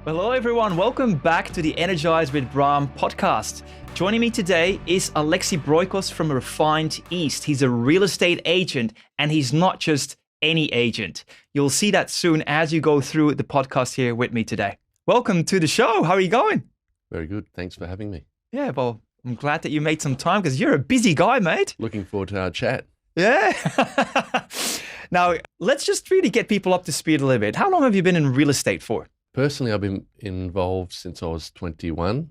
Hello everyone, welcome back to the Energize with Bram podcast. Joining me today is Alexi Broikos from Refined East. He's a real estate agent and he's not just any agent. You'll see that soon as you go through the podcast here with me today. Welcome to the show. How are you going? Very good. Thanks for having me. Yeah, well, I'm glad that you made some time because you're a busy guy, mate. Looking forward to our chat. Yeah. Now, let's just really get people up to speed a little bit. How long have you been in real estate for? Personally, I've been involved since I was 21.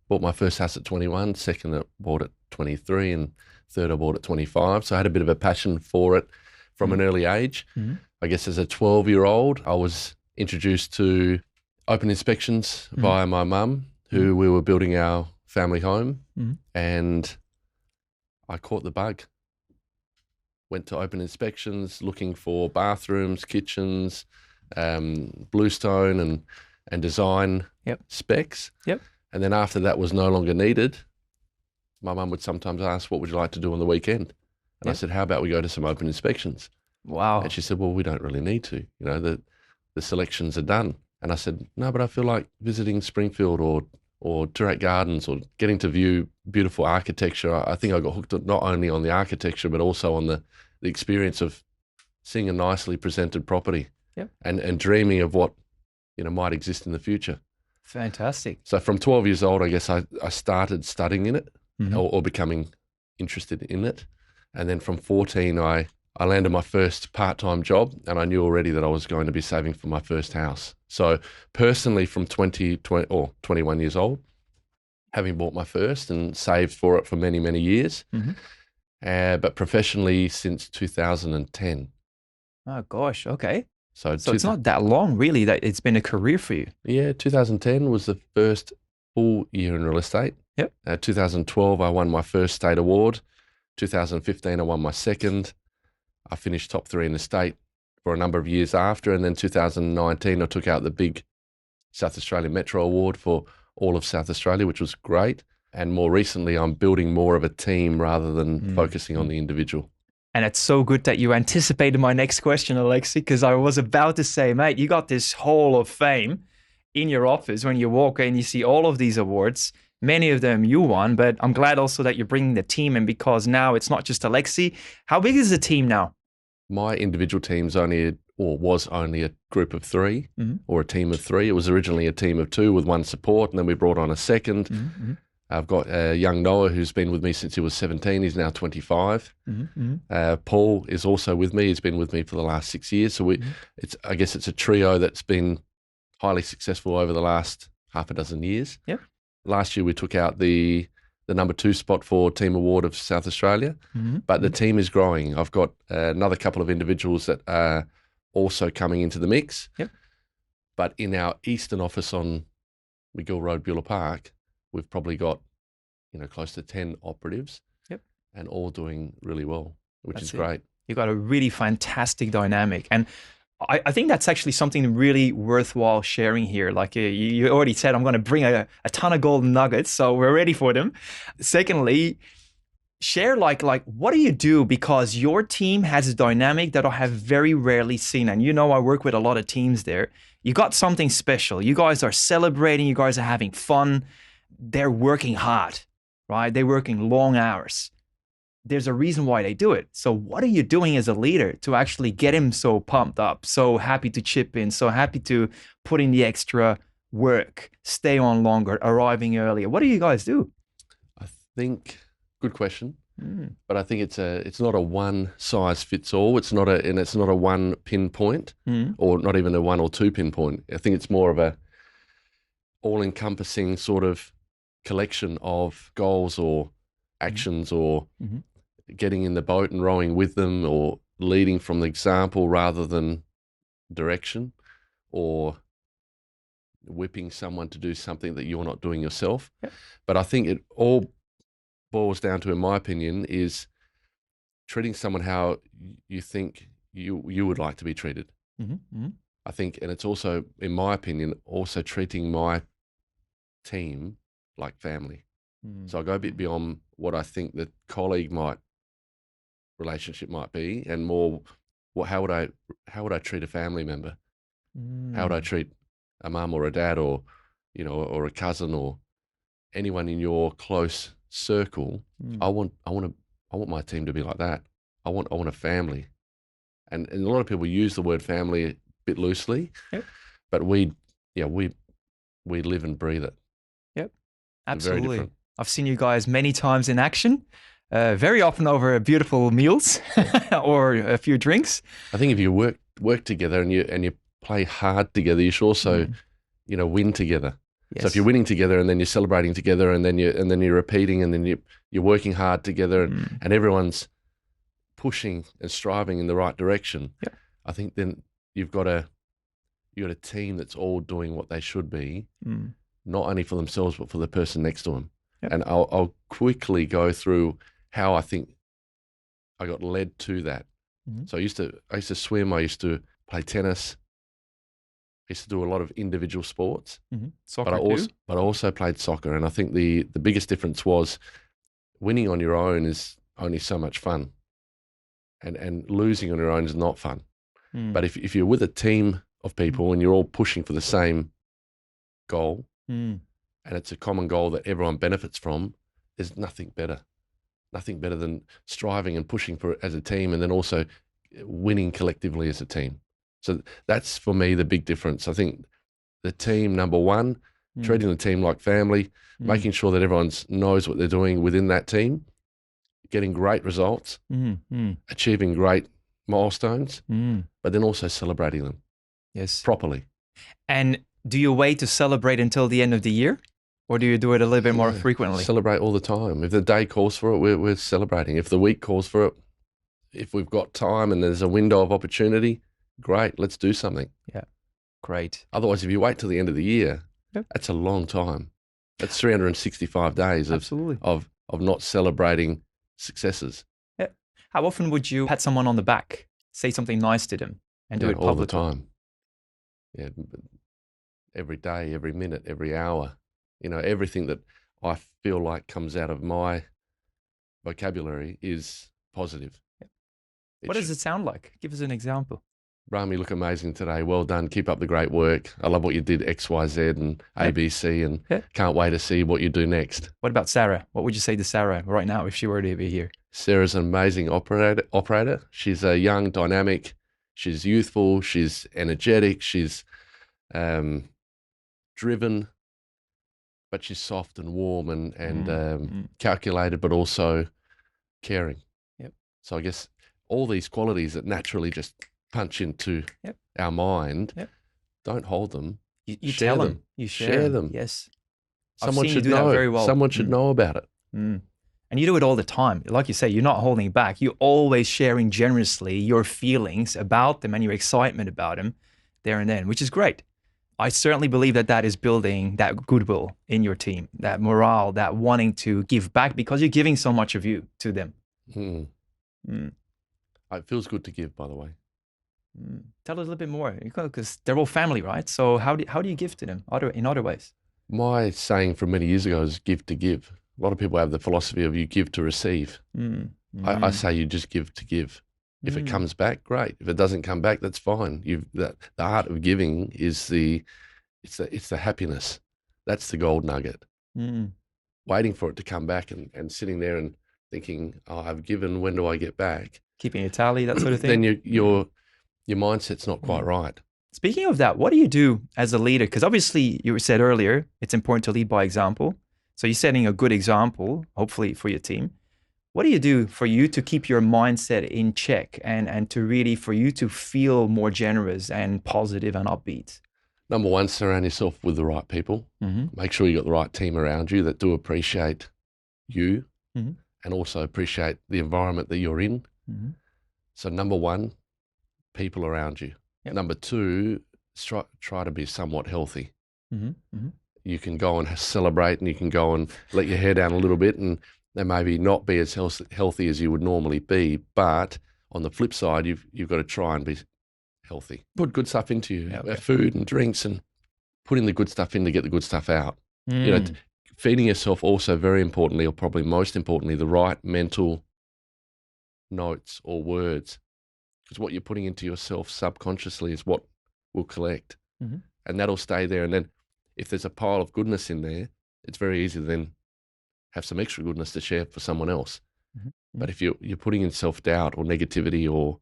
Bought my first house at 21, second I bought at 23, and third I bought at 25. So I had a bit of a passion for it from an early age. I guess as a 12-year-old, I was introduced to open inspections via my mum, who we were building our family home, and I caught the bug. Went to open inspections looking for bathrooms, kitchens, bluestone and design specs. And then after that was no longer needed, my mum would sometimes ask, what would you like to do on the weekend? And I said, how about we go to some open inspections? Wow. And she said, well, we don't really need to. You know, the selections are done. And I said, no, but I feel like visiting Springfield or Toorak Gardens or getting to view beautiful architecture. I think I got hooked not only on the architecture, but also on the experience of seeing a nicely presented property. And dreaming of what, might exist in the future. Fantastic. So from 12 years old, I guess I started studying in it or becoming interested in it. And then from 14, I landed my first part-time job, and I knew already that I was going to be saving for my first house. So personally, from 21 years old, having bought my first and saved for it for many, many years, but professionally since 2010. Oh, gosh. Okay. So it's not that long, really, that it's been a career for you. Yeah, 2010 was the first full year in real estate. 2012, I won my first state award. 2015, I won my second. I finished top 3 in the state for a number of years after. And then 2019, I took out the big South Australian Metro Award for all of South Australia, which was great. And more recently, I'm building more of a team rather than focusing on the individual. And it's so good that you anticipated my next question, Alexi, because I was about to say, mate, you got this Hall of Fame in your office when you walk in, you see all of these awards, many of them you won, but I'm glad also that you're bringing the team in because now it's not just Alexi. How big is the team now? My individual team's was only a group of 3 or a team of 3. It was originally a team of 2 with one support, and then we brought on a second. I've got young Noah who's been with me since he was 17. He's now 25. Paul is also with me. He's been with me for the last 6 years. So I guess it's a trio that's been highly successful over the last half a dozen years. Last year we took out the number 2 spot for Team Award of South Australia, but the team is growing. I've got another couple of individuals that are also coming into the mix. But in our Eastern office on McGill Road, Beulah Park, we've probably got, close to 10 operatives and all doing really well, which is great. You've got a really fantastic dynamic. And I think that's actually something really worthwhile sharing here. Like you already said, I'm going to bring a ton of golden nuggets, so we're ready for them. Secondly, share like what do you do? Because your team has a dynamic that I have very rarely seen. And I work with a lot of teams there. You got something special. You guys are celebrating. You guys are having fun. They're working hard, right? They're working long hours. There's a reason why they do it. So what are you doing as a leader to actually get him so pumped up, so happy to chip in, so happy to put in the extra work, stay on longer, arriving earlier? What do you guys do? I think, good question, but I think it's not a one size fits all. It's not a one pinpoint or not even a 1 or 2 pinpoint. I think it's more of a all encompassing sort of collection of goals or actions or getting in the boat and rowing with them or leading from the example rather than direction or whipping someone to do something that you're not doing yourself. But I think it all boils down to, in my opinion, is treating someone how you think you would like to be treated. I think, and it's also, in my opinion, also treating my team like family. So I go a bit beyond what I think the colleague relationship might be, and more, how would I treat a family member? How would I treat a mum or a dad or, or a cousin or anyone in your close circle. I want my team to be like that. I want a family. And a lot of people use the word family a bit loosely, but we live and breathe it. Yep, Very absolutely. different. I've seen you guys many times in action, very often over beautiful meals or a few drinks. I think if you work together and you play hard together, you should also, win together. Yes. So if you're winning together and then you're celebrating together and then you're repeating and then you're working hard together and everyone's pushing and striving in the right direction, I think then you got a team that's all doing what they should be, not only for themselves but for the person next to them. Yep. And I'll quickly go through how I think I got led to that. So I used to swim. I used to play tennis. I used to do a lot of individual sports. Soccer but I also played soccer. And I think the biggest difference was winning on your own is only so much fun, and losing on your own is not fun. But if you're with a team of people and you're all pushing for the same goal, and it's a common goal that everyone benefits from, there's nothing better. Nothing better than striving and pushing for it as a team, and then also winning collectively as a team. So that's for me the big difference. I think the team, number one, treating the team like family, making sure that everyone knows what they're doing within that team, getting great results, achieving great milestones, but then also celebrating them properly. And do you wait to celebrate until the end of the year? Or do you do it a little bit more frequently? Celebrate all the time. If the day calls for it, we're celebrating. If the week calls for it, if we've got time and there's a window of opportunity, great, let's do something. Yeah, great. Otherwise, if you wait till the end of the year, that's a long time. That's 365 days of not celebrating successes. Yeah. How often would you pat someone on the back, say something nice to them, and do it publicly? All the time. Yeah, every day, every minute, every hour. Everything that I feel like comes out of my vocabulary is positive. Yep. What does it sound like? Give us an example. Bram, you look amazing today. Well done. Keep up the great work. I love what you did, X, Y, Z and ABC, and can't wait to see what you do next. What about Sarah? What would you say to Sarah right now if she were to be here? Sarah's an amazing operator. She's a young, dynamic. She's youthful. She's energetic. She's driven. But she's soft and warm and calculated, but also caring. Yep. So I guess all these qualities that naturally just punch into our mind, don't hold them. You share tell them. You share them. Yes. Someone should know. Very well. Someone should know about it. And you do it all the time. Like you say, you're not holding back. You're always sharing generously your feelings about them and your excitement about them there and then, which is great. I certainly believe that is building that goodwill in your team, that morale, that wanting to give back because you're giving so much of you to them. It feels good to give, by the way. Tell us a little bit more, because they're all family, right? So how do you give to them in other ways? My saying from many years ago is give to give. A lot of people have the philosophy of you give to receive. I say you just give to give. If it comes back, great. If it doesn't come back, that's fine. The art of giving is it's the happiness. That's the gold nugget. Waiting for it to come back and sitting there and thinking, oh, I've given. When do I get back? Keeping a tally, that sort of thing. Then your mindset's not quite right. Speaking of that, what do you do as a leader? Because obviously you said earlier it's important to lead by example. So you're setting a good example, hopefully for your team. What do you do for you to keep your mindset in check and to really for you to feel more generous and positive and upbeat? Number one, surround yourself with the right people. Make sure you got the right team around you that do appreciate you and also appreciate the environment that you're in. So number one, people around you. Yep. Number two, try to be somewhat healthy. You can go and celebrate and you can go and let your hair down a little bit and they maybe not be as healthy as you would normally be, but on the flip side, you've got to try and be healthy. Put good stuff into you, food and drinks, and putting the good stuff in to get the good stuff out. Feeding yourself also very importantly, or probably most importantly, the right mental notes or words, because what you're putting into yourself subconsciously is what will collect. and that'll stay there. And then if there's a pile of goodness in there, it's very easy to then have some extra goodness to share for someone else. Mm-hmm. But if you're putting in self-doubt or negativity or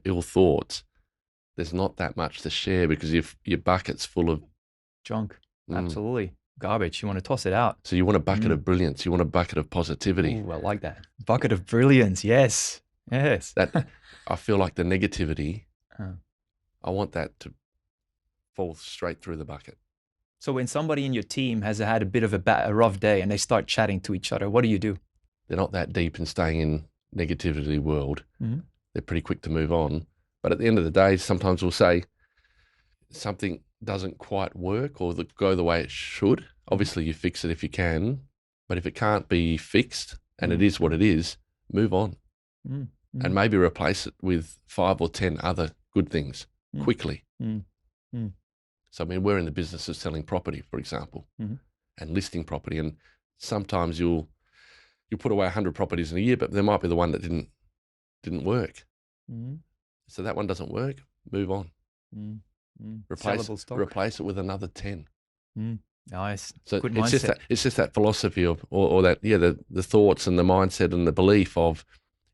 ill thoughts, there's not that much to share because your bucket's full of junk. Absolutely. Garbage. You want to toss it out. So you want a bucket of brilliance. You want a bucket of positivity. Ooh, I like that. Bucket of brilliance. Yes. Yes. That I feel like the negativity, I want that to fall straight through the bucket. So when somebody in your team has had a bit of a rough day and they start chatting to each other, what do? They're not that deep in staying in negativity world. Mm-hmm. They're pretty quick to move on. But at the end of the day, sometimes we'll say something doesn't quite work or go the way it should. Obviously, you fix it if you can. But if it can't be fixed and it is what it is, move on. Mm-hmm. And maybe replace it with 5 or 10 other good things quickly. Mm-hmm. So, I mean, we're in the business of selling property, for example, and listing property. And sometimes you'll put away 100 properties in a year, but there might be the one that didn't work. Mm-hmm. So that one doesn't work, move on. Replace it with another 10. Nice. So good mindset. It's just that philosophy of, or that, the thoughts and the mindset and the belief of,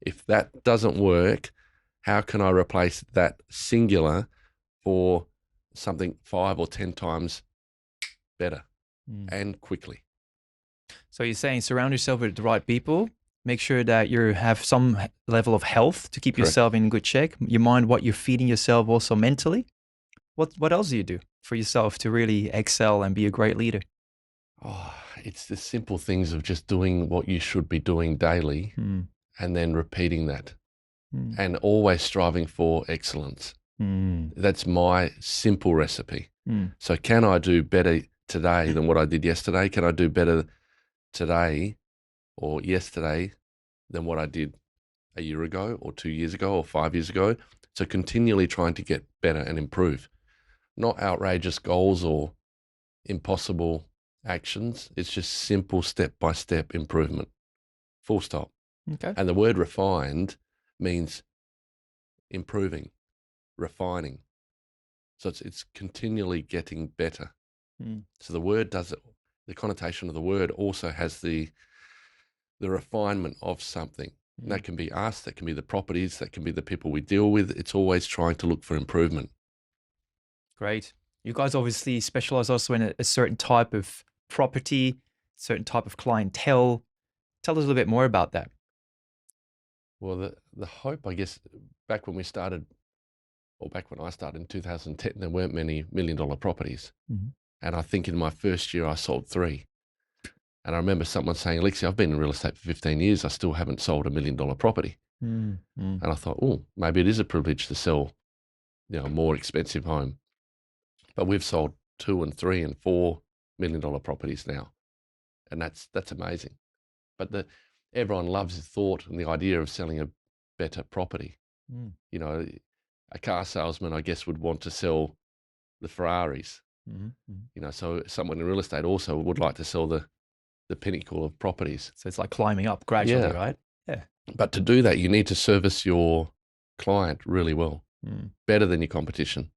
if that doesn't work, how can I replace that singular for something 5 or 10 times better and quickly? So you're saying surround yourself with the right people, make sure that you have some level of health to keep Correct. yourself in good check, your mind, what you're feeding yourself also mentally. What else do you do for yourself to really excel and be a great leader? Oh, it's the simple things of just doing what you should be doing daily and then repeating that and always striving for excellence. That's my simple recipe. So can I do better today than what I did yesterday? Can I do better today or yesterday than what I did a year ago or 2 years ago or 5 years ago? So continually trying to get better and improve. Not outrageous goals or impossible actions. It's just simple step-by-step improvement. Full stop. Okay. And the word refined means improving, refining. So it's continually getting better. So the word does it. The connotation of the word also has the refinement of something. And that can be us, that can be the properties, that can be the people we deal with. It's always trying to look for improvement. Great. You guys obviously specialize also in a certain type of property, certain type of clientele. Tell us a little bit more about that. Well, the hope, I guess, back when we started, or back when I started in 2010, there weren't many $1 million properties. And I think in my first year, I sold 3. And I remember someone saying, Alexi, I've been in real estate for 15 years. I still haven't sold $1 million property. And I thought, oh, maybe it is a privilege to sell, a more expensive home. But we've sold 2 and 3 and $4 million properties now. And that's amazing. But everyone loves the thought and the idea of selling a better property. A car salesman, I guess, would want to sell the Ferraris. So someone in real estate also would like to sell the pinnacle of properties. So it's like climbing up gradually, right? Yeah. But to do that, you need to service your client really well, better than your competition.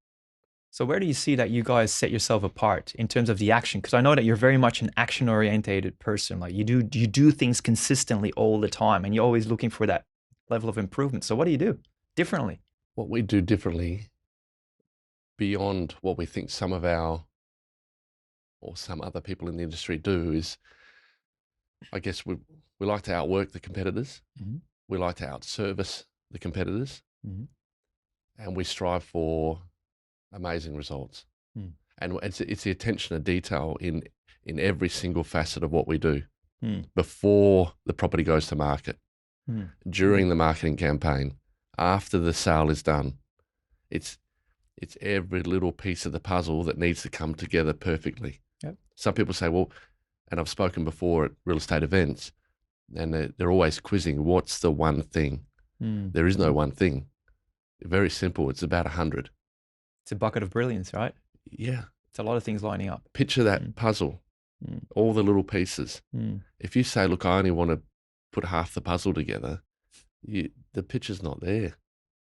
So where do you see that you guys set yourself apart in terms of the action? Because I know that you're very much an action-orientated person. Like you do things consistently all the time, and you're always looking for that level of improvement. So what do you do differently? What we do differently, beyond what we think some of our or some other people in the industry do, is, I guess we like to outwork the competitors. We like to outservice the competitors, and we strive for amazing results. And it's the attention to detail in every single facet of what we do, before the property goes to market, during the marketing campaign, after the sale is done. It's every little piece of the puzzle that needs to come together perfectly. Yep. Some people say, well, and I've spoken before at real estate events, and they're always quizzing, what's the one thing? There is no one thing. Very simple. It's about 100. It's a bucket of brilliance, right? Yeah. It's a lot of things lining up. Picture that puzzle, all the little pieces. If you say, look, I only want to put half the puzzle together, the picture's not there.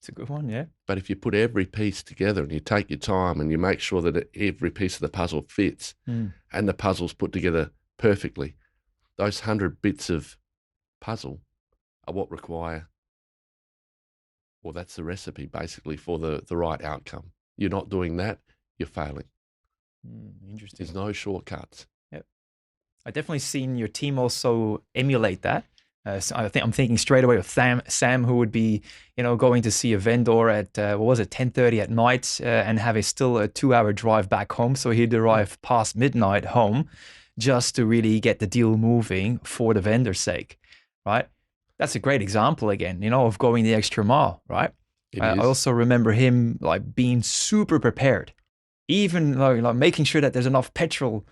It's a good one, yeah. But if you put every piece together and you take your time and you make sure that every piece of the puzzle fits and the puzzle's put together perfectly, those 100 bits of puzzle are what require, well, that's the recipe basically for the right outcome. You're not doing that, you're failing. Interesting. There's no shortcuts. Yep. I definitely seen your team also emulate that. So I'm thinking straight away of Sam, who would be, going to see a vendor at 10:30 at night, and have still a 2-hour drive back home. So he'd arrive past midnight home, just to really get the deal moving for the vendor's sake, right? That's a great example again, of going the extra mile, right? I also remember him like being super prepared, even like making sure that there's enough petrol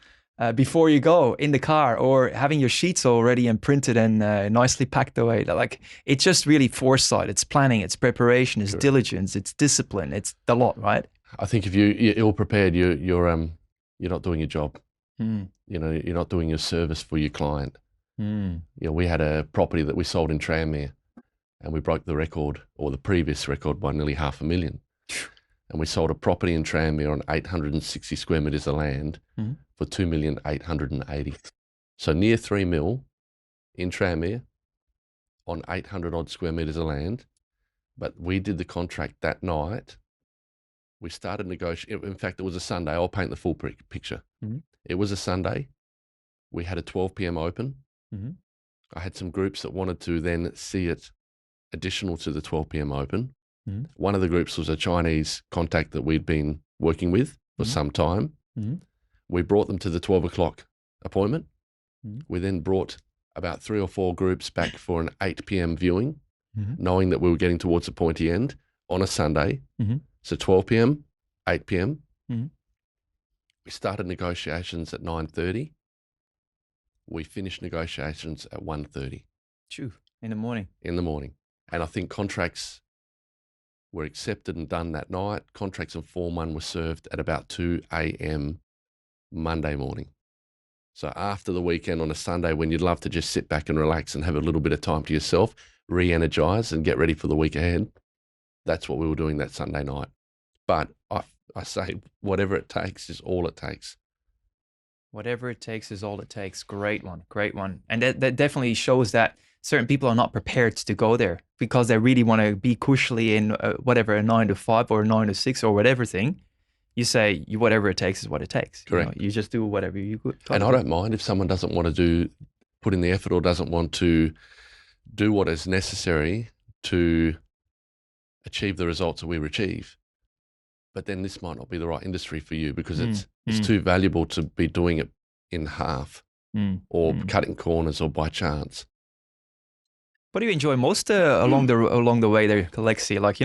before you go in the car, or having your sheets already and printed and nicely packed away. Like, it's just really foresight. It's planning, it's preparation, it's diligence, it's discipline. It's the lot, right? I think if you're ill prepared, you're not doing your job. You're not doing your service for your client. We had a property that we sold in Tranmere, and we broke the record, or the previous record, by nearly $500,000. And we sold a property in Tranmere on 860 square metres of land for $2,880,000. So near $3 million in Tranmere on 800 odd square metres of land. But we did the contract that night. We started negotiating. In fact, it was a Sunday. I'll paint the full picture. It was a Sunday. We had a 12 p.m. open. I had some groups that wanted to then see it additional to the 12 p.m. open. One of the groups was a Chinese contact that we'd been working with for some time. We brought them to the 12 o'clock appointment. We then brought about 3 or 4 groups back for an 8 p.m. viewing, knowing that we were getting towards the pointy end on a Sunday. So 12 p.m., 8 p.m. We started negotiations at 9:30. We finished negotiations at 1:30. In the morning. In the morning. And I think contracts were accepted and done that night. Contracts and Form 1 were served at about 2 a.m. Monday morning. So after the weekend on a Sunday, when you'd love to just sit back and relax and have a little bit of time to yourself, re-energize and get ready for the week ahead, that's what we were doing that Sunday night. But I say whatever it takes is all it takes. Whatever it takes is all it takes. Great one. Great one. And that definitely shows that certain people are not prepared to go there because they really want to be cushionly in a 9 to 5 or 9 to 6 or whatever thing. You say whatever it takes is what it takes. Correct. You just do whatever you got. And I don't mind if someone doesn't want to put in the effort or doesn't want to do what is necessary to achieve the results that we achieve. But then this might not be the right industry for you because it's too valuable to be doing it in half or cutting corners or by chance. What do you enjoy most along the way there, Alexi? Like,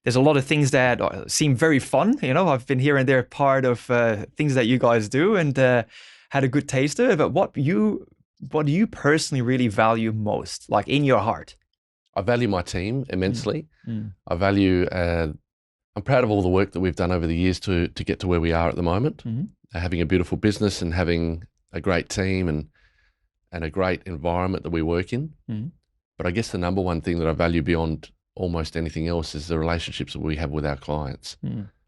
there's a lot of things that seem very fun. I've been here and there part of things that you guys do and had a good taste of it. But what do you personally really value most, like in your heart? I value my team immensely. I value, I'm proud of all the work that we've done over the years to get to where we are at the moment. Having a beautiful business and having a great team and a great environment that we work in. But I guess the number one thing that I value beyond almost anything else is the relationships that we have with our clients,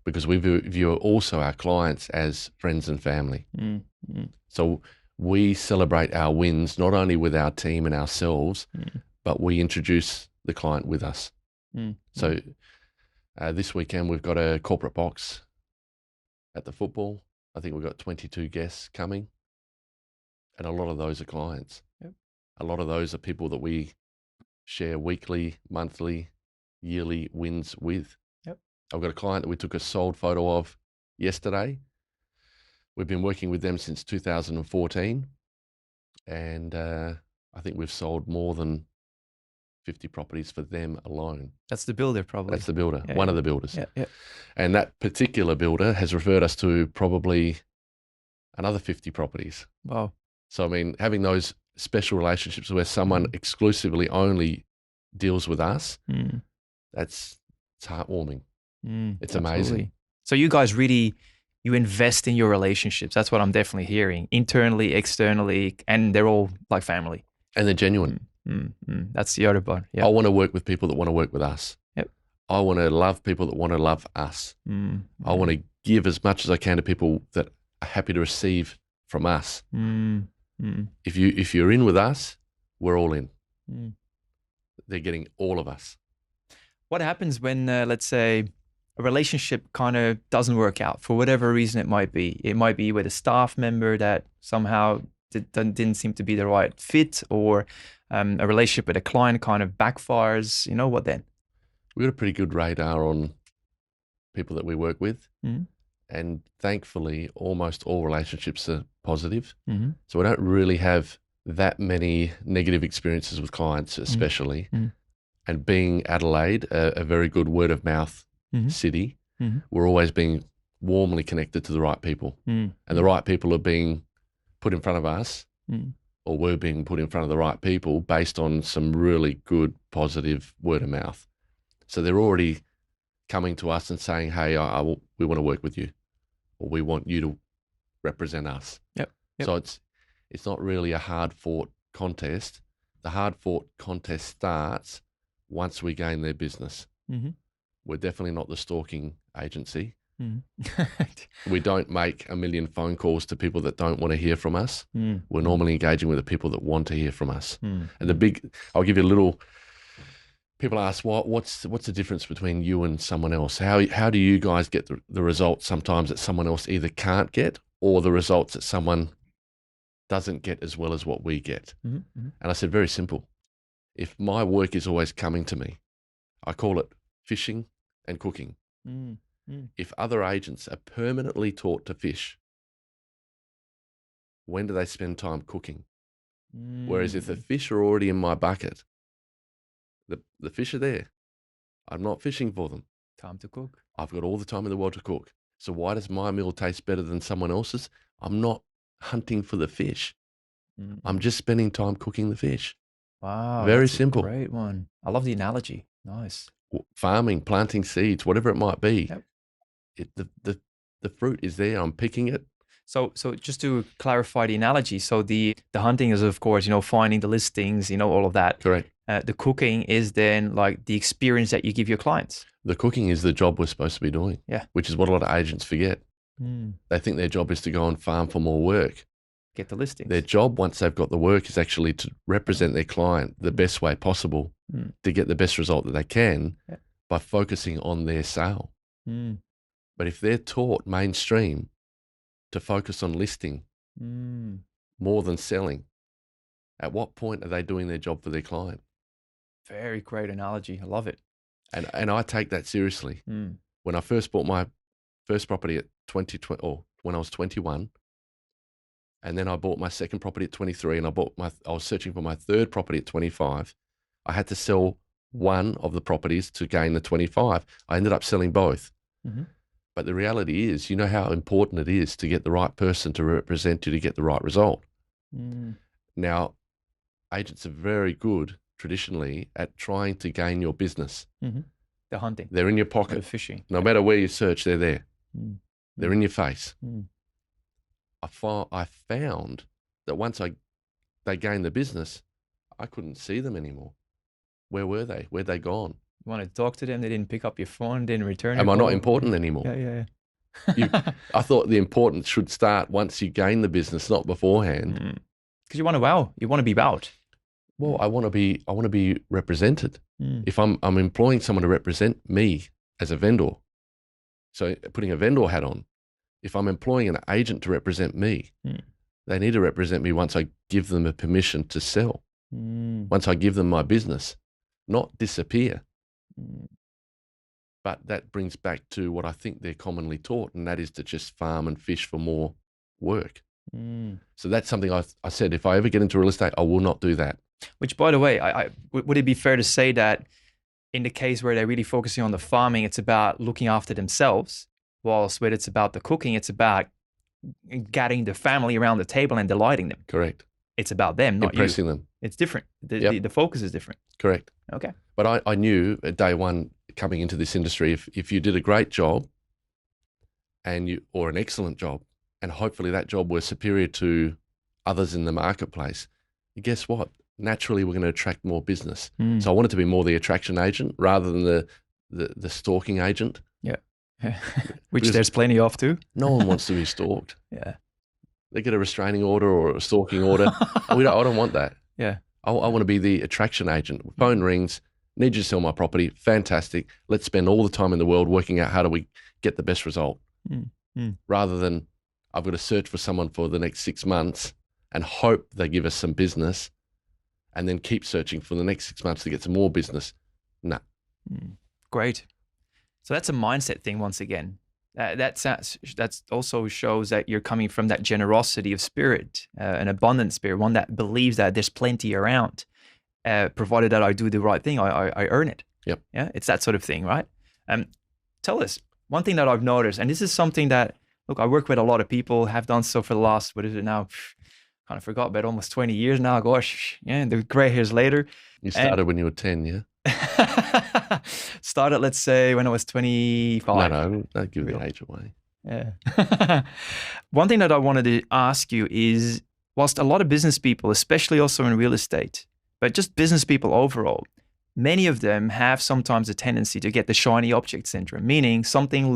because we view also our clients as friends and family. So we celebrate our wins not only with our team and ourselves, but we introduce the client with us. So this weekend we've got a corporate box at the football. I think we've got 22 guests coming, and a lot of those are clients. A lot of those are people that we share weekly, monthly, yearly wins with. I've got a client that we took a sold photo of yesterday. We've been working with them since 2014, and I think we've sold more than 50 properties for them alone. That's the builder, probably. That's the builder, one of the builders. Yeah. And that particular builder has referred us to probably another 50 properties. Wow. So, I mean, having those special relationships where someone exclusively only deals with us, it's heartwarming. It's amazing. So you guys really, you invest in your relationships. That's what I'm definitely hearing, internally, externally, and they're all like family. And they're genuine. That's the other part. Yeah. I want to work with people that want to work with us. I want to love people that want to love us. I want to give as much as I can to people that are happy to receive from us. If you're in with us, we're all in. They're getting all of us. What happens when, let's say, a relationship kind of doesn't work out for whatever reason it might be? It might be with a staff member that somehow didn't seem to be the right fit, or a relationship with a client kind of backfires. You know, what then? We've got a pretty good radar on people that we work with. And thankfully, almost all relationships are positive. So we don't really have that many negative experiences with clients, especially. And being Adelaide, a very good word of mouth city, we're always being warmly connected to the right people. And the right people are being put in front of us, or we're being put in front of the right people based on some really good, positive word of mouth. So they're already coming to us and saying, hey, we want to work with you, or we want you to represent us. Yep. So it's not really a hard-fought contest. The hard-fought contest starts once we gain their business. We're definitely not the stalking agency. We don't make a million phone calls to people that don't want to hear from us. We're normally engaging with the people that want to hear from us. And I'll give you a little. People ask, what's the difference between you and someone else? How do you guys get the results sometimes that someone else either can't get, or the results that someone doesn't get as well as what we get? And I said, very simple. If my work is always coming to me, I call it fishing and cooking. If other agents are permanently taught to fish, when do they spend time cooking? Whereas if the fish are already in my bucket, the fish are there, I'm not fishing for them. Time to cook. I've got all the time in the world to cook. So why does my meal taste better than someone else's? I'm not hunting for the fish. I'm just spending time cooking the fish. Wow. Very that's simple. A great one. I love the analogy. Nice. Farming, planting seeds, whatever it might be. Yep. The fruit is there. I'm picking it. So just to clarify the analogy, so the hunting is, of course, finding the listings, all of that. Correct. The cooking is then like the experience that you give your clients. The cooking is the job we're supposed to be doing. Yeah. Which is what a lot of agents forget. They think their job is to go and farm for more work. Get the listings. Their job, once they've got the work, is actually to represent their client the best way possible to get the best result that they can by focusing on their sale. But if they're taught mainstream to focus on listing more than selling, at what point are they doing their job for their client? Very great analogy. I love it. And I take that seriously. When I first bought my first property at 2020, or when I was 21, and then I bought my second property at 23, and I was searching for my third property at 25. I had to sell one of the properties to gain the 25. I ended up selling both. But the reality is, you know how important it is to get the right person to represent you to get the right result. Now, agents are very good traditionally at trying to gain your business. The hunting. They're in your pocket. The fishing. No matter where you search, they're there. They're in your face. I found that once they gained the business, I couldn't see them anymore. Where were they? Where'd they gone? You want to talk to them, they didn't pick up your phone, didn't return. Am I not important anymore? Yeah. I thought the importance should start once you gain the business, not beforehand. Because you want to wow. You want to be wowed. Well, I want to be represented. If I'm employing someone to represent me as a vendor, so putting a vendor hat on, if I'm employing an agent to represent me, they need to represent me once I give them a permission to sell, once I give them my business, not disappear. But that brings back to what I think they're commonly taught, and that is to just farm and fish for more work. So that's something I said, if I ever get into real estate, I will not do that. Which, by the way, would it be fair to say that in the case where they're really focusing on the farming, it's about looking after themselves, whilst when it's about the cooking, it's about getting the family around the table and delighting them. Correct. It's about them, not impressing you. them. It's different. The focus is different. Correct. Okay. But I knew at day one coming into this industry, if you did a great job or an excellent job, and hopefully that job was superior to others in the marketplace, guess what? Naturally, we're going to attract more business. So I wanted to be more the attraction agent rather than the stalking agent. Yeah. Which Because there's plenty of too. no one wants to be stalked. Yeah. They get a restraining order or a stalking order. I don't want that. Yeah. I want to be the attraction agent. Phone rings, need you to sell my property. Fantastic. Let's spend all the time in the world working out how do we get the best result. Rather than I've got to search for someone for the next 6 months and hope they give us some business and then keep searching for the next 6 months to get some more business. No. Great. So that's a mindset thing once again. That's also shows that you're coming from that generosity of spirit, an abundant spirit, one that believes that there's plenty around. Provided that I do the right thing, I earn it. Yep. Yeah, it's that sort of thing, right? Tell us one thing that I've noticed, and this is something that, look, I work with a lot of people, have done so for the last, what is it now? Kind of forgot, but almost 20 years now. Gosh, yeah, the gray hairs later. You started when you were 10, yeah? Started, let's say, when I was 25. No, don't give the age away. Yeah. One thing that I wanted to ask you is, whilst a lot of business people, especially also in real estate, but just business people overall, many of them have sometimes a tendency to get the shiny object syndrome, meaning something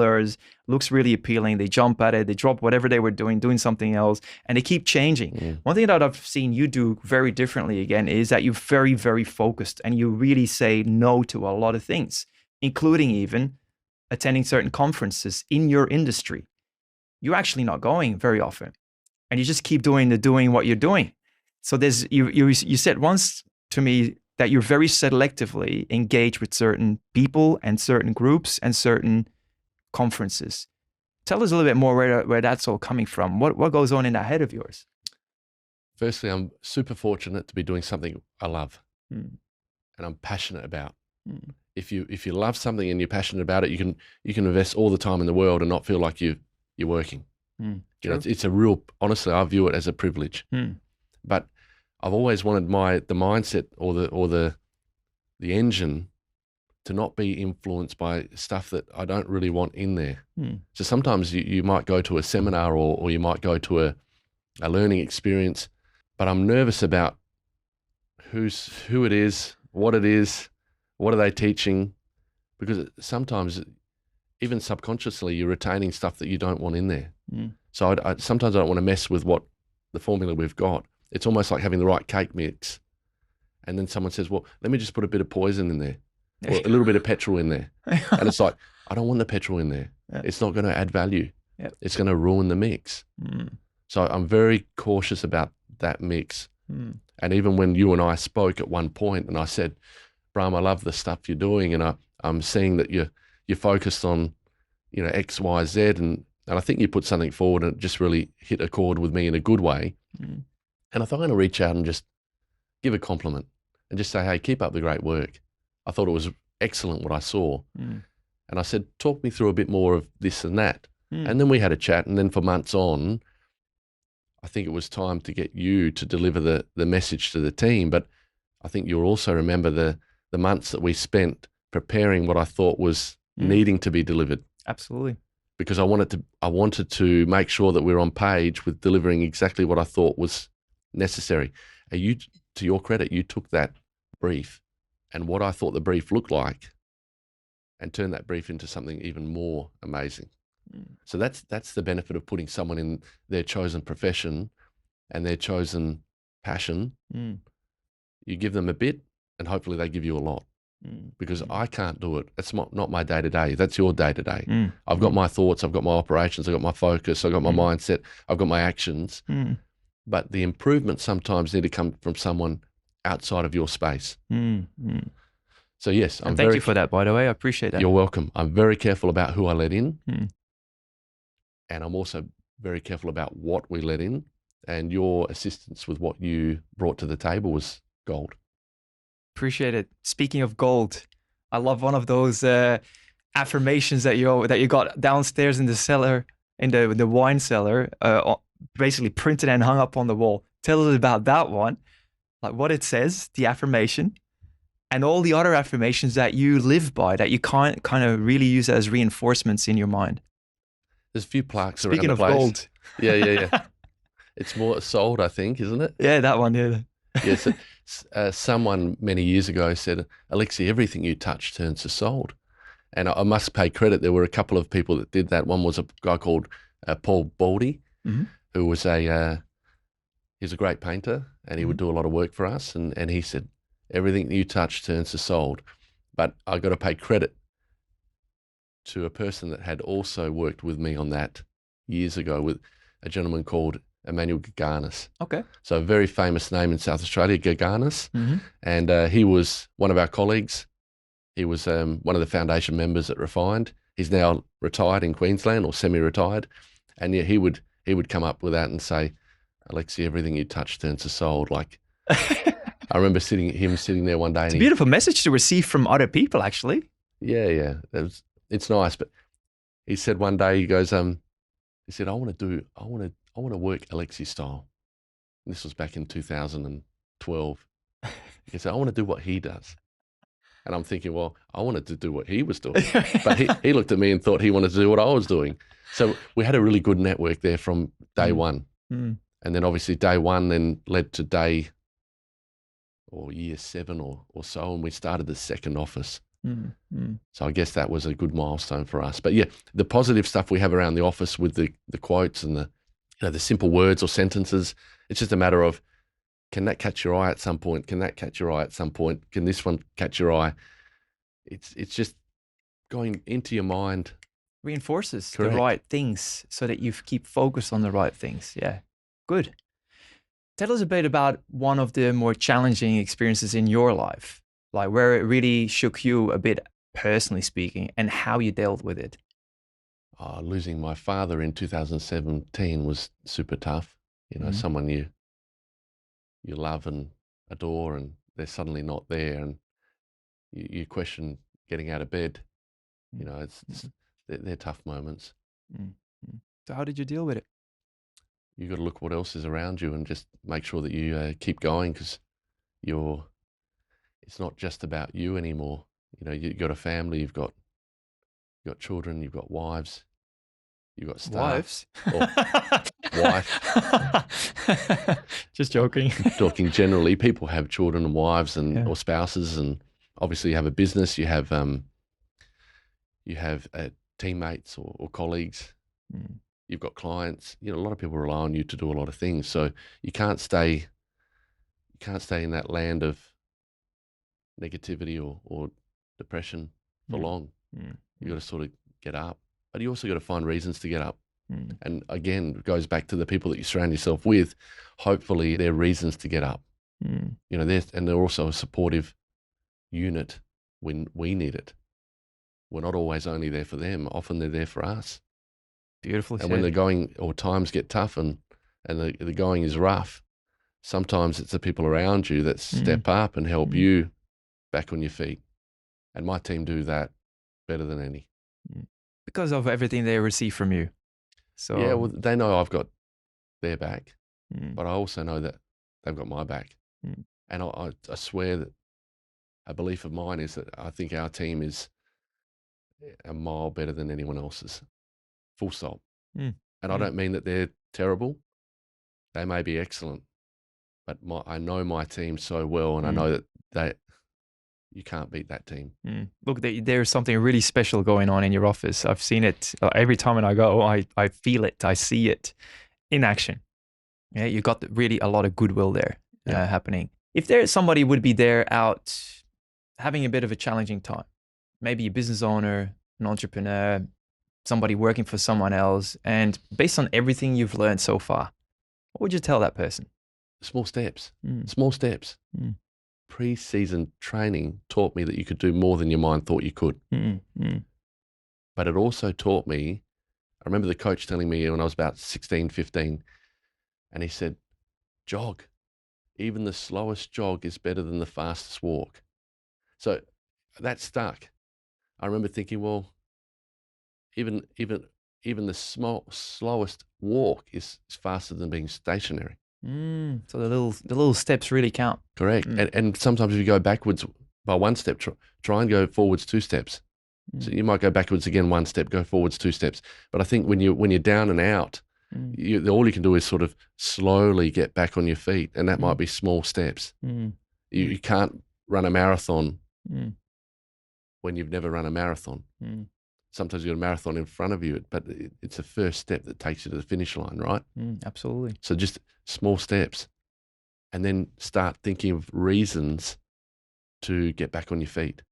looks really appealing, they jump at it, they drop whatever they were doing something else, and they keep changing. One thing that I've seen you do very differently again is that you're very, very focused and you really say no to a lot of things, including even attending certain conferences in your industry. You're actually not going very often, and you just keep doing what you're doing. So you said once to me that you're very selectively engaged with certain people and certain groups and certain conferences. Tell us a little bit more where that's all coming from. What goes on in that head of yours? Firstly, I'm super fortunate to be doing something I love and I'm passionate about. If you love something and you're passionate about it, you can invest all the time in the world and not feel like you're working. You know, it's a real, honestly, I view it as a privilege. But I've always wanted the mindset or the engine to not be influenced by stuff that I don't really want in there. So sometimes you might go to a seminar or you might go to a learning experience, but I'm nervous about who it is, what are they teaching, because sometimes even subconsciously you're retaining stuff that you don't want in there. So sometimes I don't want to mess with what the formula we've got. It's almost like having the right cake mix. And then someone says, well, let me just put a bit of poison in there or a little bit of petrol in there. And it's like, I don't want the petrol in there. It's not going to add value. It's going to ruin the mix. So I'm very cautious about that mix. And even when you and I spoke at one point and I said, Bram, I love the stuff you're doing. And I'm seeing that you're focused on, X, Y, Z. And I think you put something forward and it just really hit a chord with me in a good way. And I thought I'm going to reach out and just give a compliment and just say, hey, keep up the great work. I thought it was excellent what I saw. And I said, talk me through a bit more of this and that. And then we had a chat. And then for months on, I think it was time to get you to deliver the message to the team. But I think you'll also remember the months that we spent preparing what I thought was needing to be delivered. Absolutely. Because I wanted to make sure that we were on page with delivering exactly what I thought was necessary. And you, to your credit, you took that brief and what I thought the brief looked like and turned that brief into something even more amazing. So that's the benefit of putting someone in their chosen profession and their chosen passion. You give them a bit and hopefully they give you a lot. Because I can't do it. It's not my day-to-day. That's your day-to-day. I've got my thoughts, I've got my operations, I've got my focus, I've got my mindset, I've got my actions. But the improvements sometimes need to come from someone outside of your space. So yes, thank you for that, by the way. I appreciate that. You're welcome. I'm very careful about who I let in. And I'm also very careful about what we let in. And your assistance with what you brought to the table was gold. Appreciate it. Speaking of gold, I love one of those affirmations that you got downstairs in the cellar, in the wine cellar, basically printed and hung up on the wall. Tell us about that one, like what it says, the affirmation, and all the other affirmations that you live by, that you kind of really use as reinforcements in your mind. There's a few plaques Speaking around the of place. gold. Yeah. It's more sold, I think, isn't it? Yeah, that one, yeah. Yes. Someone many years ago said, Alexi, everything you touch turns to sold. And I must pay credit. There were a couple of people that did that. One was a guy called Paul Baldy, who was he's a great painter, and he would do a lot of work for us. And he said, everything you touch turns to sold. But I got to pay credit to a person that had also worked with me on that years ago, with a gentleman called Emmanuel Gaganis. Okay. So a very famous name in South Australia, Gaganis. And he was one of our colleagues. He was one of the foundation members at Refined. He's now retired in Queensland, or semi-retired. And yeah, he would come up with that and say, Alexi, everything you touch turns to sold. Like, I remember him sitting there one day. It's a beautiful message to receive from other people, actually. Yeah. It's nice. But he said one day, he goes, he said, I want to work Alexi style. And this was back in 2012. He said, I want to do what he does. And I'm thinking, well, I wanted to do what he was doing. But he looked at me and thought he wanted to do what I was doing. So we had a really good network there from day one. And then obviously day one then led to year 7 or so, and we started the second office. So I guess that was a good milestone for us. But yeah, the positive stuff we have around the office with the quotes and the simple words or sentences, it's just a matter of, can that catch your eye at some point? Can that catch your eye at some point? Can this one catch your eye? It's just going into your mind. Reinforces Correct. the right things so that you keep focused on the right things. Yeah, good. Tell us a bit about one of the more challenging experiences in your life, like where it really shook you a bit, personally speaking, and how you dealt with it. Losing my father in 2017 was super tough. Someone you love and adore, and they're suddenly not there, and you question getting out of bed. They're tough moments. So how did you deal with it? You got to look what else is around you and just make sure that you keep going, because it's not just about you anymore. You've got a family, you've got children, you've got wives, you've got staff. Wives? Wife. Just joking. Talking generally, people have children and wives or spouses, and obviously you have a business, you have teammates or colleagues. You've got clients. A lot of people rely on you to do a lot of things. So you can't stay in that land of negativity or depression for long. You got to sort of get up, but you also got to find reasons to get up. And again, it goes back to the people that you surround yourself with. Hopefully, they're reasons to get up. They're also a supportive unit when we need it. We're not always only there for them. Often they're there for us. Beautiful. And when the going or times get tough and the going is rough, sometimes it's the people around you that step up and help you back on your feet. And my team do that better than any. Because of everything they receive from you. So yeah, well, they know I've got their back, but I also know that they've got my back. And I swear that a belief of mine is that I think our team is a mile better than anyone else's. Full stop. And I don't mean that they're terrible. They may be excellent, but I know my team so well, and I know that you can't beat that team. Look, there's something really special going on in your office. I've seen it every time when I go. I feel it. I see it in action. Yeah, you got really a lot of goodwill there happening. If there's somebody would be there out having a bit of a challenging time, maybe a business owner, an entrepreneur, somebody working for someone else, and based on everything you've learned so far, what would you tell that person? Small steps. Small steps. Pre-season training taught me that you could do more than your mind thought you could. But it also taught me, I remember the coach telling me when I was about 16, 15, and he said, jog. Even the slowest jog is better than the fastest walk. So that stuck. I remember thinking, well, even the slowest walk is faster than being stationary. So the little steps really count. Correct. And sometimes if you go backwards by one step, try and go forwards 2 steps. So you might go backwards again 1 step, go forwards 2 steps. But I think when you're down and out, all you can do is sort of slowly get back on your feet, and that might be small steps. You can't run a marathon when you've never run a marathon. Sometimes you've got a marathon in front of you, but it's the first step that takes you to the finish line, right? Absolutely. So just small steps, and then start thinking of reasons to get back on your feet.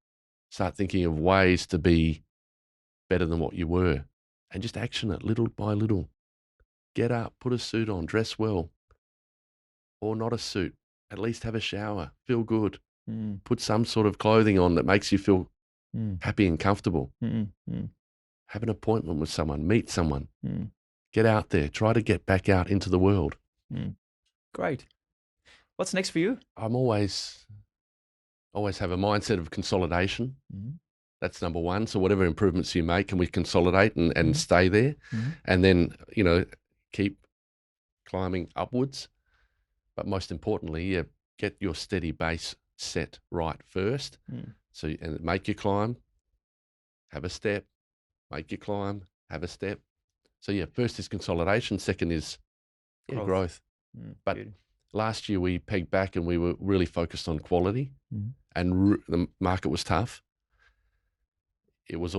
Start thinking of ways to be better than what you were, and just action it little by little. Get up, put a suit on, dress well, or not a suit. At least have a shower, feel good. Put some sort of clothing on that makes you feel happy and comfortable. Have an appointment with someone, meet someone. Get out there, try to get back out into the world. Great. What's next for you? I'm always have a mindset of consolidation. That's number one. So whatever improvements you make, can we consolidate and stay there? And then, keep climbing upwards. But most importantly, get your steady base set right first. So, and make your climb, have a step, make your climb, have a step. So first is consolidation. Second is growth. But last year we pegged back and we were really focused on quality, and the market was tough. It was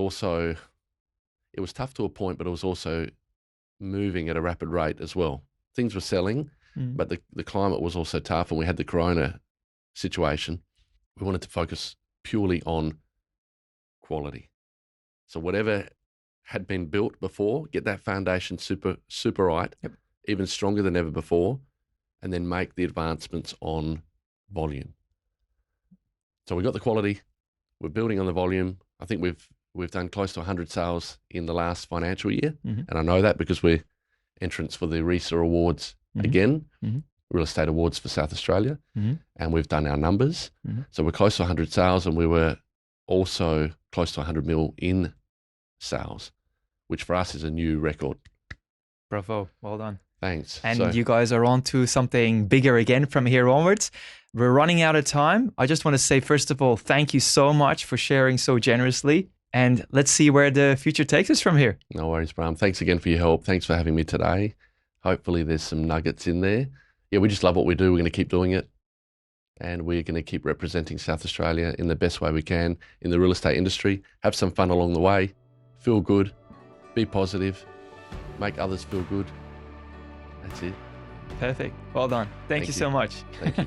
tough to a point, but it was also moving at a rapid rate as well. Things were selling, but the climate was also tough, and we had the corona situation. We wanted to focus purely on quality. So whatever had been built before, get that foundation super right, even stronger than ever before, and then make the advancements on volume. So we got the quality, we're building on the volume. I think we've done close to 100 sales in the last financial year, and I know that because we're entrants for the RESA Awards again, Real Estate Awards for South Australia, and we've done our numbers. So we're close to 100 sales, and we were also close to 100 mil in sales, which for us is a new record. Bravo, well done. Thanks. And you guys are on to something bigger again from here onwards. We're running out of time. I just want to say, first of all, thank you so much for sharing so generously. And let's see where the future takes us from here. No worries, Bram. Thanks again for your help. Thanks for having me today. Hopefully there's some nuggets in there. Yeah, we just love what we do. We're going to keep doing it. And we're going to keep representing South Australia in the best way we can in the real estate industry. Have some fun along the way. Feel good. Be positive. Make others feel good. That's it. Perfect. Well done. Thank you so much. Thank you.